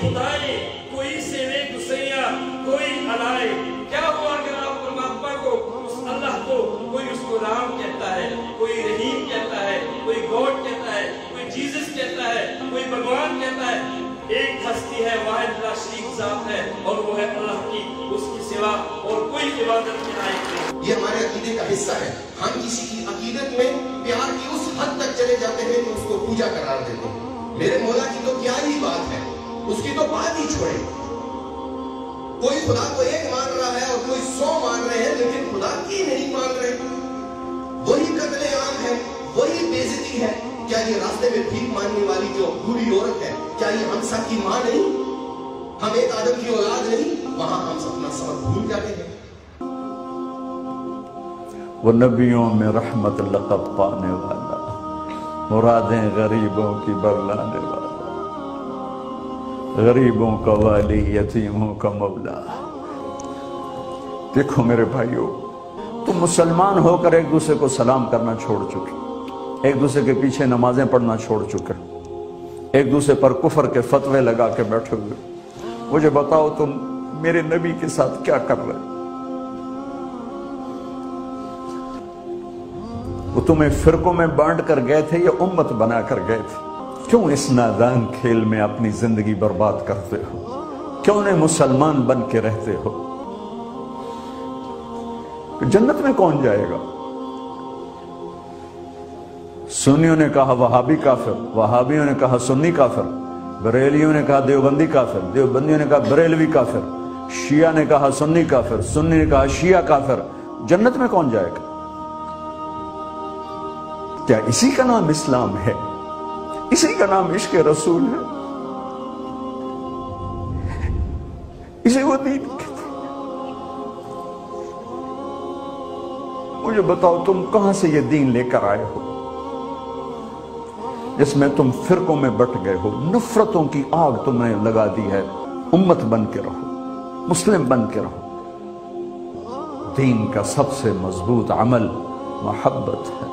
खुदाई, कोई सेवे गुसैया, कोई अलाए। क्या हुआ अगर आप परमात्मा को, उस अल्लाह को, कोई उसको राम कहता है, कोई रहीम कहता है, कोई गॉड कहता है, कोई जीसस कहता है, कोई भगवान कहता है। एक हस्ती है, वाहिद ला शरीक ज़ात है, और वो है अल्लाह की, उसकी सिवा और कोई इबादत के लायक नहीं। ये हमारे अकीदे का हिस्सा है। हम किसी की अकीदत में प्यार की उस हद तक चले जाते हैं कि उसको पूजा करार देते हैं। मेरे मौला की तो क्या ही बात है, उसकी तो बात ही छोड़े। कोई खुदा को एक मान रहा है और कोई 100 मान रहे हैं, लेकिन खुदा की नहीं मान रहे। वही कत्ले आम है, वही बेइज्जती है। क्या ये रास्ते में भीख मांगने वाली जो बूढ़ी औरत है, क्या ये हम सब की माँ नहीं? हम एक आदम की औलाद नहीं? वहां हम अपना सबक भूल जाते हैं। वो नबियों में रहमत लक़ब पाने वाला, मुरादें गरीबों की बरलाने वाला, गरीबों का वाली, यतीमों का मौला। देखो मेरे भाइयों, तुम मुसलमान होकर एक दूसरे को सलाम करना छोड़ चुके, एक दूसरे के पीछे नमाजें पढ़ना छोड़ चुके, एक दूसरे पर कुफर के फतवे लगा के बैठे हुए। मुझे बताओ तुम मेरे नबी के साथ क्या कर रहे हो? वो तुम्हें फिरकों में बांट कर गए थे या उम्मत बना कर गए थे? क्यों इस नादान खेल में अपनी जिंदगी बर्बाद करते हो? क्यों नहीं मुसलमान बन के रहते हो? जन्नत में कौन जाएगा? सुन्नियों ने कहा वहाबी काफिर, वहाबियों ने कहा सुन्नी काफिर, बरेलियों ने कहा देवबंदी काफिर, देवबंदियों ने कहा बरेलवी काफिर, शिया ने कहा सुन्नी काफिर, सुन्नी ने कहा शिया काफिर। जन्नत में कौन जाएगा? क्या इसी का नाम इस्लाम है? इसी का नाम इश्क रसूल है? इसे वो दीन कहते हैं। मुझे बताओ तुम कहां से ये दीन लेकर आए हो जिसमें तुम फिरकों में बट गए हो? नफरतों की आग तुमने लगा दी है। उम्मत बन के रहो, मुस्लिम बन के रहो। दीन का सबसे मजबूत अमल मोहब्बत है।